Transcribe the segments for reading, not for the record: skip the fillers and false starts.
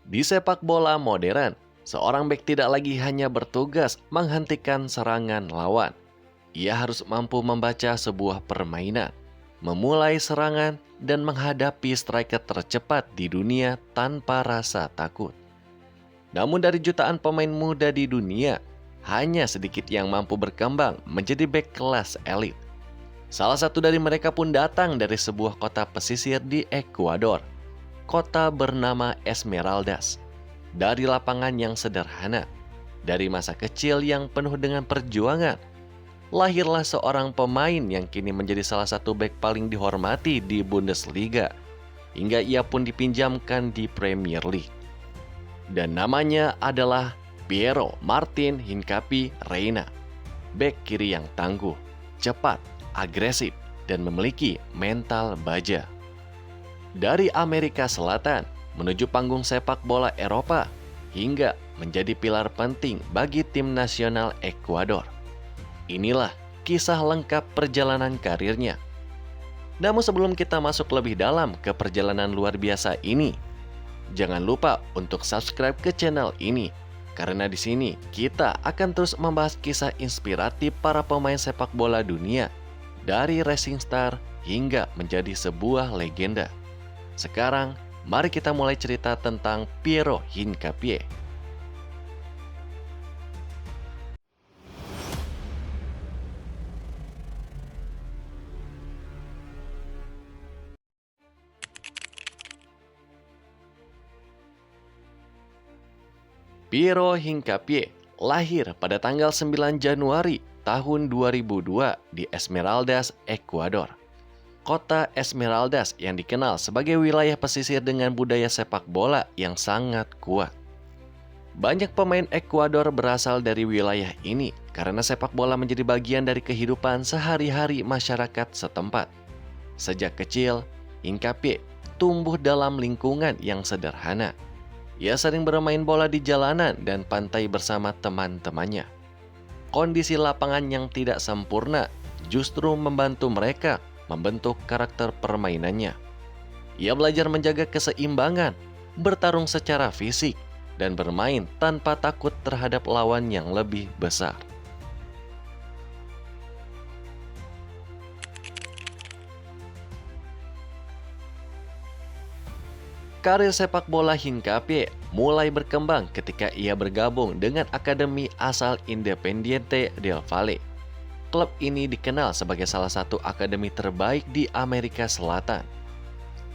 Di sepak bola modern, seorang bek tidak lagi hanya bertugas menghentikan serangan lawan. Ia harus mampu membaca sebuah permainan, memulai serangan, dan menghadapi striker tercepat di dunia tanpa rasa takut. Namun dari jutaan pemain muda di dunia, hanya sedikit yang mampu berkembang menjadi bek kelas elit. Salah satu dari mereka pun datang dari sebuah kota pesisir di Ekuador, kota bernama Esmeraldas. Dari lapangan yang sederhana, dari masa kecil yang penuh dengan perjuangan, lahirlah seorang pemain yang kini menjadi salah satu bek paling dihormati di Bundesliga, hingga ia pun dipinjamkan di Premier League. Dan namanya adalah Piero Martin Hincapie Reina, bek kiri yang tangguh, cepat, agresif, dan memiliki mental baja. Dari Amerika Selatan menuju panggung sepak bola Eropa hingga menjadi pilar penting bagi tim nasional Ekuador. Inilah kisah lengkap perjalanan karirnya. Namun sebelum kita masuk lebih dalam ke perjalanan luar biasa ini, jangan lupa untuk subscribe ke channel ini, karena di sini kita akan terus membahas kisah inspiratif para pemain sepak bola dunia, dari racing star hingga menjadi sebuah legenda. Sekarang, mari kita mulai cerita tentang Piero Hincapie. Piero Hincapie lahir pada tanggal 9 Januari tahun 2002 di Esmeraldas, Ekuador. Kota Esmeraldas yang dikenal sebagai wilayah pesisir dengan budaya sepak bola yang sangat kuat. Banyak pemain Ekuador berasal dari wilayah ini karena sepak bola menjadi bagian dari kehidupan sehari-hari masyarakat setempat. Sejak kecil, Hincapie tumbuh dalam lingkungan yang sederhana. Ia sering bermain bola di jalanan dan pantai bersama teman-temannya. Kondisi lapangan yang tidak sempurna justru membantu mereka membentuk karakter permainannya. Ia belajar menjaga keseimbangan, bertarung secara fisik, dan bermain tanpa takut terhadap lawan yang lebih besar. Karir sepak bola Hincapie mulai berkembang ketika ia bergabung dengan akademi asal Independiente del Valle. Klub ini dikenal sebagai salah satu akademi terbaik di Amerika Selatan.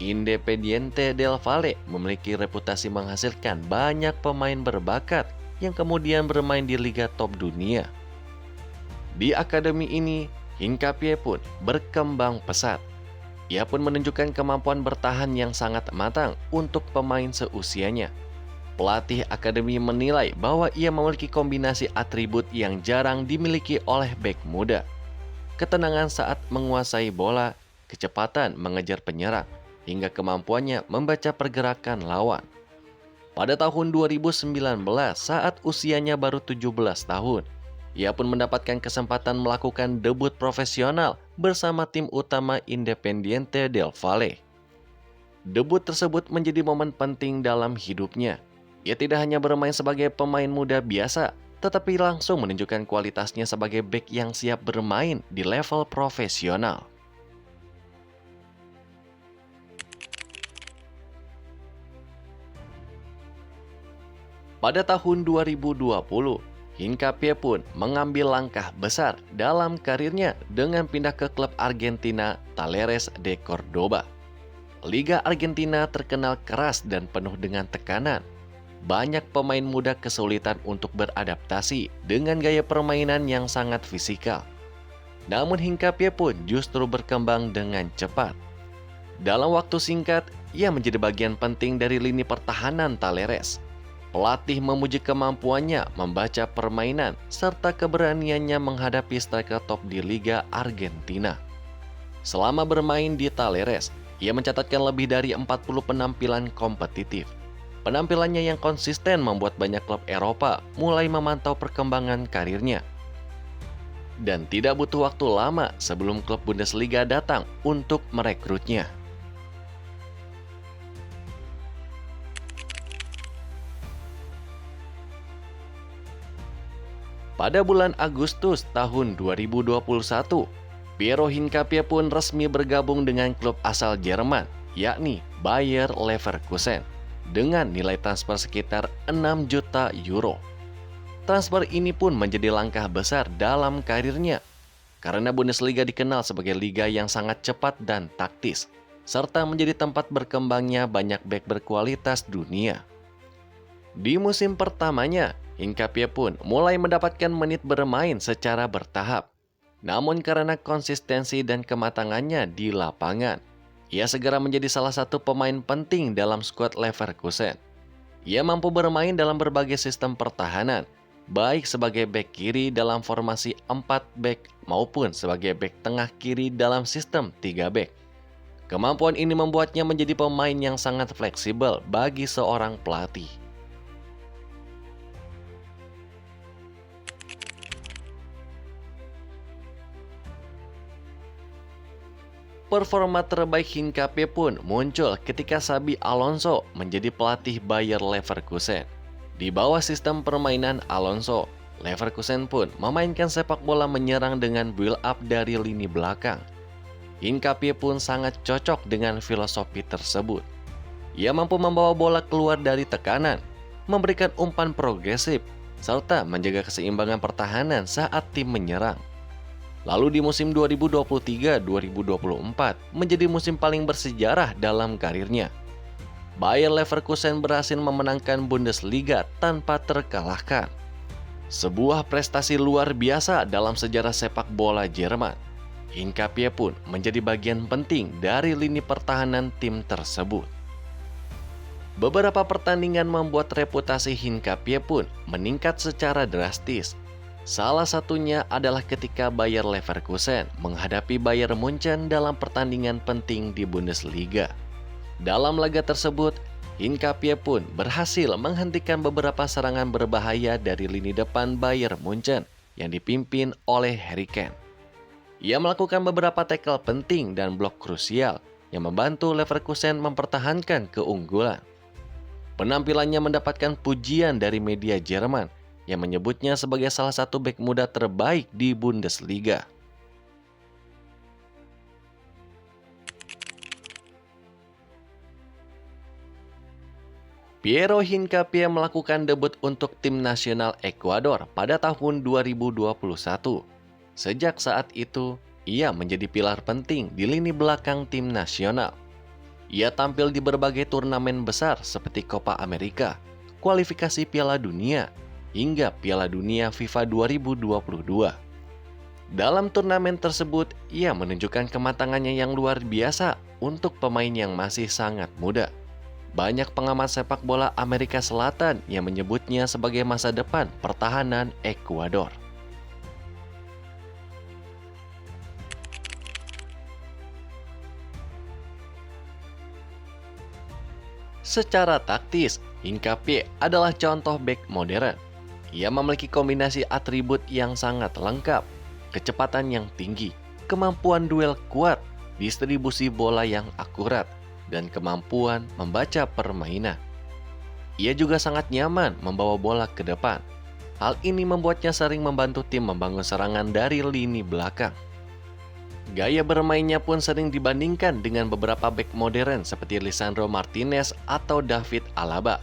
Independiente del Valle memiliki reputasi menghasilkan banyak pemain berbakat yang kemudian bermain di liga top dunia. Di akademi ini, Hincapie pun berkembang pesat. Ia pun menunjukkan kemampuan bertahan yang sangat matang untuk pemain seusianya. Pelatih akademi menilai bahwa ia memiliki kombinasi atribut yang jarang dimiliki oleh bek muda. Ketenangan saat menguasai bola, kecepatan mengejar penyerang, hingga kemampuannya membaca pergerakan lawan. Pada tahun 2019, saat usianya baru 17 tahun, ia pun mendapatkan kesempatan melakukan debut profesional bersama tim utama Independiente del Valle. Debut tersebut menjadi momen penting dalam hidupnya. Ia tidak hanya bermain sebagai pemain muda biasa, tetapi langsung menunjukkan kualitasnya sebagai bek yang siap bermain di level profesional. Pada tahun 2020, Hincapie pun mengambil langkah besar dalam karirnya dengan pindah ke klub Argentina Talleres de Córdoba. Liga Argentina terkenal keras dan penuh dengan tekanan. Banyak pemain muda kesulitan untuk beradaptasi dengan gaya permainan yang sangat fisikal. Namun Hincapie pun justru berkembang dengan cepat. Dalam waktu singkat, ia menjadi bagian penting dari lini pertahanan Talleres. Pelatih memuji kemampuannya membaca permainan serta keberaniannya menghadapi striker top di Liga Argentina. Selama bermain di Talleres, ia mencatatkan lebih dari 40 penampilan kompetitif. Penampilannya yang konsisten membuat banyak klub Eropa mulai memantau perkembangan karirnya. Dan tidak butuh waktu lama sebelum klub Bundesliga datang untuk merekrutnya. Pada bulan Agustus tahun 2021, Piero Hincapié pun resmi bergabung dengan klub asal Jerman, yakni Bayer Leverkusen, dengan nilai transfer sekitar 6 juta euro. Transfer ini pun menjadi langkah besar dalam karirnya, karena Bundesliga dikenal sebagai liga yang sangat cepat dan taktis, serta menjadi tempat berkembangnya banyak bek berkualitas dunia. Di musim pertamanya, Hincapié pun mulai mendapatkan menit bermain secara bertahap. Namun karena konsistensi dan kematangannya di lapangan, ia segera menjadi salah satu pemain penting dalam skuad Leverkusen. Ia mampu bermain dalam berbagai sistem pertahanan, baik sebagai bek kiri dalam formasi 4 bek maupun sebagai bek tengah kiri dalam sistem 3 bek. Kemampuan ini membuatnya menjadi pemain yang sangat fleksibel bagi seorang pelatih. Performa terbaik Hincapié pun muncul ketika Xabi Alonso menjadi pelatih Bayer Leverkusen. Di bawah sistem permainan Alonso, Leverkusen pun memainkan sepak bola menyerang dengan build up dari lini belakang. Hincapié pun sangat cocok dengan filosofi tersebut. Ia mampu membawa bola keluar dari tekanan, memberikan umpan progresif, serta menjaga keseimbangan pertahanan saat tim menyerang. Lalu di musim 2023-2024 menjadi musim paling bersejarah dalam karirnya. Bayer Leverkusen berhasil memenangkan Bundesliga tanpa terkalahkan. Sebuah prestasi luar biasa dalam sejarah sepak bola Jerman. Hincapié pun menjadi bagian penting dari lini pertahanan tim tersebut. Beberapa pertandingan membuat reputasi Hincapié pun meningkat secara drastis. Salah satunya adalah ketika Bayer Leverkusen menghadapi Bayern Munchen dalam pertandingan penting di Bundesliga. Dalam laga tersebut, Hincapié pun berhasil menghentikan beberapa serangan berbahaya dari lini depan Bayern Munchen yang dipimpin oleh Harry Kane. Ia melakukan beberapa tackle penting dan blok krusial yang membantu Leverkusen mempertahankan keunggulan. Penampilannya mendapatkan pujian dari media Jerman yang menyebutnya sebagai salah satu bek muda terbaik di Bundesliga. Piero Hincapié melakukan debut untuk tim nasional Ekuador pada tahun 2021. Sejak saat itu, ia menjadi pilar penting di lini belakang tim nasional. Ia tampil di berbagai turnamen besar seperti Copa America, kualifikasi Piala Dunia, hingga Piala Dunia FIFA 2022. Dalam turnamen tersebut, ia menunjukkan kematangannya yang luar biasa untuk pemain yang masih sangat muda. Banyak pengamat sepak bola Amerika Selatan yang menyebutnya sebagai masa depan pertahanan Ekuador. Secara taktis, Hincapié adalah contoh bek modern. Ia memiliki kombinasi atribut yang sangat lengkap, kecepatan yang tinggi, kemampuan duel kuat, distribusi bola yang akurat, dan kemampuan membaca permainan. Ia juga sangat nyaman membawa bola ke depan. Hal ini membuatnya sering membantu tim membangun serangan dari lini belakang. Gaya bermainnya pun sering dibandingkan dengan beberapa bek modern seperti Lisandro Martinez atau David Alaba.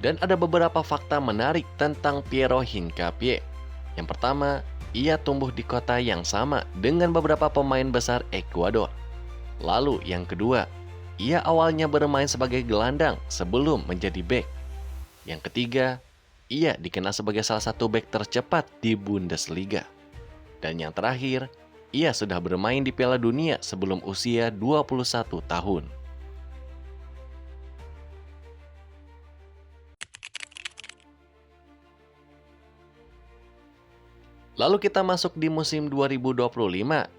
Dan ada beberapa fakta menarik tentang Piero Hincapié. Yang pertama, ia tumbuh di kota yang sama dengan beberapa pemain besar Ekuador. Lalu yang kedua, ia awalnya bermain sebagai gelandang sebelum menjadi bek. Yang ketiga, ia dikenal sebagai salah satu bek tercepat di Bundesliga. Dan yang terakhir, ia sudah bermain di Piala Dunia sebelum usia 21 tahun. Lalu kita masuk di musim 2025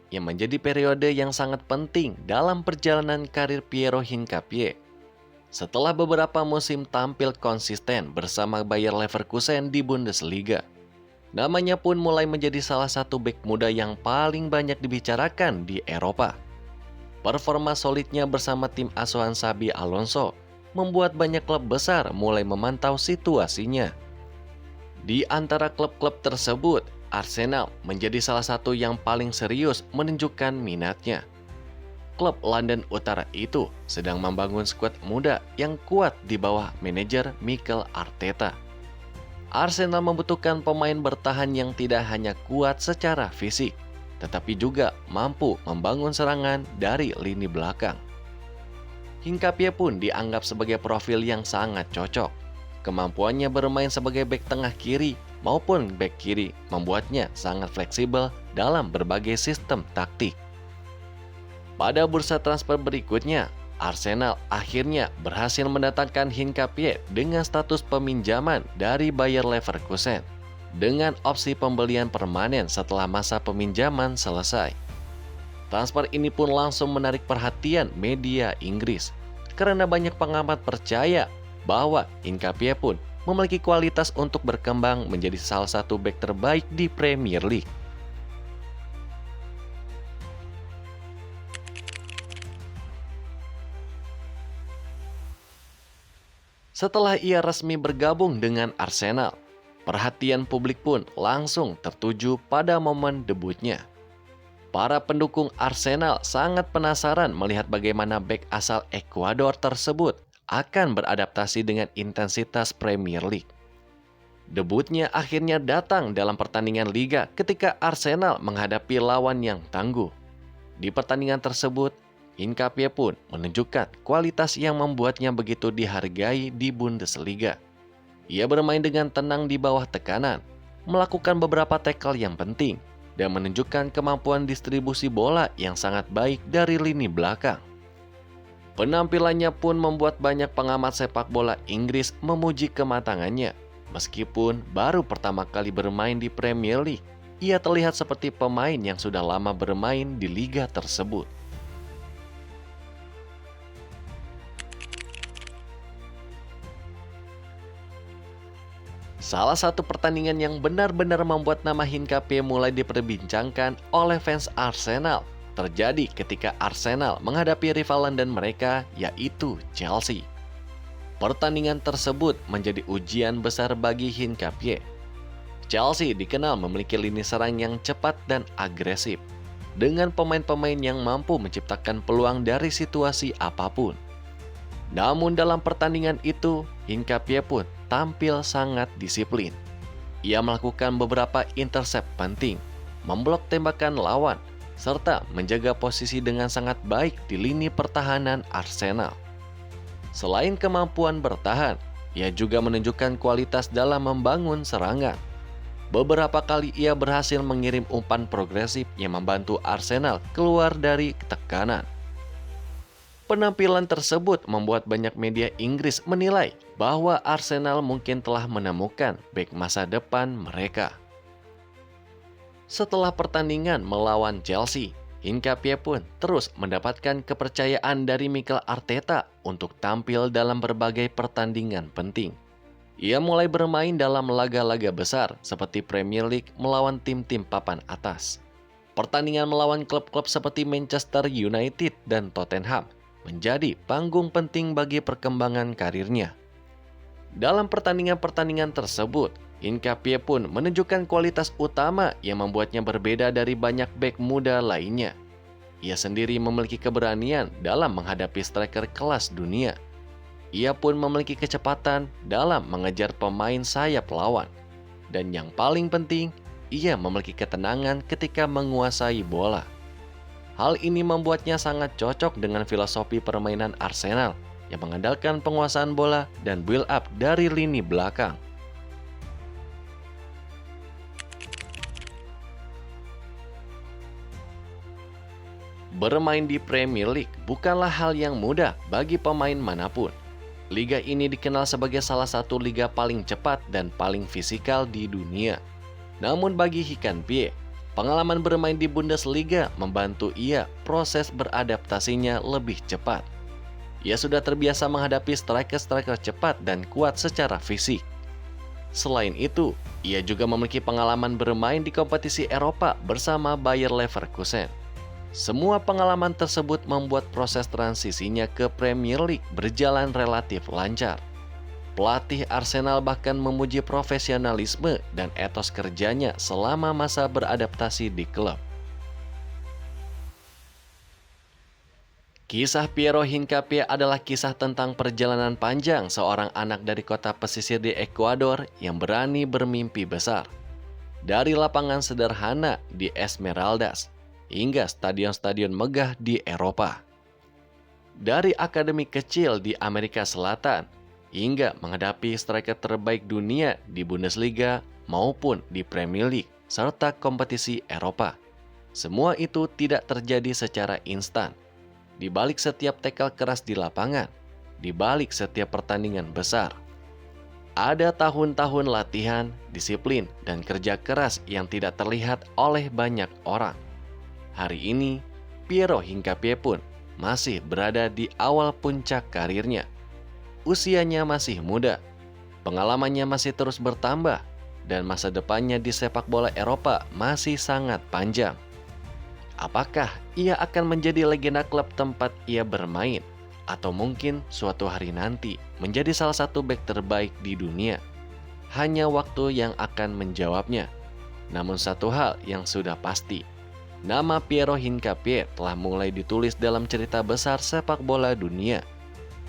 yang menjadi periode yang sangat penting dalam perjalanan karir Piero Hincapié. Setelah beberapa musim tampil konsisten bersama Bayer Leverkusen di Bundesliga, namanya pun mulai menjadi salah satu bek muda yang paling banyak dibicarakan di Eropa. Performa solidnya bersama tim asuhan Xabi Alonso membuat banyak klub besar mulai memantau situasinya. Di antara klub-klub tersebut, Arsenal menjadi salah satu yang paling serius menunjukkan minatnya. Klub London Utara itu sedang membangun skuad muda yang kuat di bawah manajer Mikel Arteta. Arsenal membutuhkan pemain bertahan yang tidak hanya kuat secara fisik, tetapi juga mampu membangun serangan dari lini belakang. Hinkapie pun dianggap sebagai profil yang sangat cocok. Kemampuannya bermain sebagai bek tengah kiri maupun bek kiri membuatnya sangat fleksibel dalam berbagai sistem taktik. Pada bursa transfer berikutnya, Arsenal akhirnya berhasil mendatangkan Hinkapie dengan status peminjaman dari Bayer Leverkusen dengan opsi pembelian permanen setelah masa peminjaman selesai. Transfer ini pun langsung menarik perhatian media Inggris karena banyak pengamat percaya bahwa Hinkapie pun memiliki kualitas untuk berkembang menjadi salah satu bek terbaik di Premier League. Setelah ia resmi bergabung dengan Arsenal, perhatian publik pun langsung tertuju pada momen debutnya. Para pendukung Arsenal sangat penasaran melihat bagaimana bek asal Ekuador tersebut akan beradaptasi dengan intensitas Premier League. Debutnya akhirnya datang dalam pertandingan Liga ketika Arsenal menghadapi lawan yang tangguh. Di pertandingan tersebut, Hinkapie pun menunjukkan kualitas yang membuatnya begitu dihargai di Bundesliga. Ia bermain dengan tenang di bawah tekanan, melakukan beberapa tackle yang penting, dan menunjukkan kemampuan distribusi bola yang sangat baik dari lini belakang. Penampilannya pun membuat banyak pengamat sepak bola Inggris memuji kematangannya. Meskipun baru pertama kali bermain di Premier League, ia terlihat seperti pemain yang sudah lama bermain di liga tersebut. Salah satu pertandingan yang benar-benar membuat nama Hinkapie mulai diperbincangkan oleh fans Arsenal terjadi ketika Arsenal menghadapi rival London mereka, yaitu Chelsea. Pertandingan tersebut menjadi ujian besar bagi Hinkapie. Chelsea dikenal memiliki lini serang yang cepat dan agresif, dengan pemain-pemain yang mampu menciptakan peluang dari situasi apapun. Namun dalam pertandingan itu, Hinkapie pun tampil sangat disiplin. Ia melakukan beberapa intercept penting, memblok tembakan lawan, serta menjaga posisi dengan sangat baik di lini pertahanan Arsenal. Selain kemampuan bertahan, ia juga menunjukkan kualitas dalam membangun serangan. Beberapa kali ia berhasil mengirim umpan progresif yang membantu Arsenal keluar dari tekanan. Penampilan tersebut membuat banyak media Inggris menilai bahwa Arsenal mungkin telah menemukan bek masa depan mereka. Setelah pertandingan melawan Chelsea, Hinkapie pun terus mendapatkan kepercayaan dari Mikel Arteta untuk tampil dalam berbagai pertandingan penting. Ia mulai bermain dalam laga-laga besar seperti Premier League melawan tim-tim papan atas. Pertandingan melawan klub-klub seperti Manchester United dan Tottenham menjadi panggung penting bagi perkembangan karirnya. Dalam pertandingan-pertandingan tersebut, Hinkapie pun menunjukkan kualitas utama yang membuatnya berbeda dari banyak bek muda lainnya. Ia sendiri memiliki keberanian dalam menghadapi striker kelas dunia. Ia pun memiliki kecepatan dalam mengejar pemain sayap lawan. Dan yang paling penting, ia memiliki ketenangan ketika menguasai bola. Hal ini membuatnya sangat cocok dengan filosofi permainan Arsenal yang mengandalkan penguasaan bola dan build up dari lini belakang. Bermain di Premier League bukanlah hal yang mudah bagi pemain manapun. Liga ini dikenal sebagai salah satu liga paling cepat dan paling fisikal di dunia. Namun bagi Hinkapie, pengalaman bermain di Bundesliga membantu ia proses beradaptasinya lebih cepat. Ia sudah terbiasa menghadapi striker-striker cepat dan kuat secara fisik. Selain itu, ia juga memiliki pengalaman bermain di kompetisi Eropa bersama Bayer Leverkusen. Semua pengalaman tersebut membuat proses transisinya ke Premier League berjalan relatif lancar. Pelatih Arsenal bahkan memuji profesionalisme dan etos kerjanya selama masa beradaptasi di klub. Kisah Piero Hincapié adalah kisah tentang perjalanan panjang seorang anak dari kota pesisir di Ekuador yang berani bermimpi besar. Dari lapangan sederhana di Esmeraldas hingga stadion-stadion megah di Eropa. Dari akademi kecil di Amerika Selatan hingga menghadapi striker terbaik dunia di Bundesliga maupun di Premier League serta kompetisi Eropa. Semua itu tidak terjadi secara instan. Di balik setiap tackle keras di lapangan, di balik setiap pertandingan besar, ada tahun-tahun latihan, disiplin, dan kerja keras yang tidak terlihat oleh banyak orang. Hari ini, Piero Hincapié pun masih berada di awal puncak karirnya. Usianya masih muda, pengalamannya masih terus bertambah, dan masa depannya di sepak bola Eropa masih sangat panjang. Apakah ia akan menjadi legenda klub tempat ia bermain? Atau mungkin suatu hari nanti menjadi salah satu bek terbaik di dunia? Hanya waktu yang akan menjawabnya. Namun satu hal yang sudah pasti, nama Piero Hincapié telah mulai ditulis dalam cerita besar sepak bola dunia.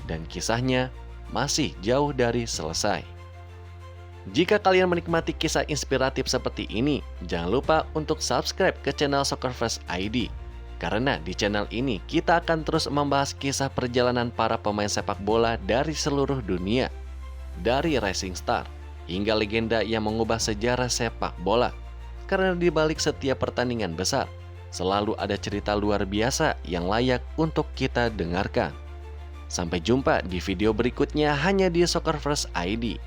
Dan kisahnya masih jauh dari selesai. Jika kalian menikmati kisah inspiratif seperti ini, jangan lupa untuk subscribe ke channel Soccer Fresh ID. Karena di channel ini kita akan terus membahas kisah perjalanan para pemain sepak bola dari seluruh dunia. Dari rising star hingga legenda yang mengubah sejarah sepak bola. Karena di balik setiap pertandingan besar, selalu ada cerita luar biasa yang layak untuk kita dengarkan. Sampai jumpa di video berikutnya hanya di Soccer Fresh ID.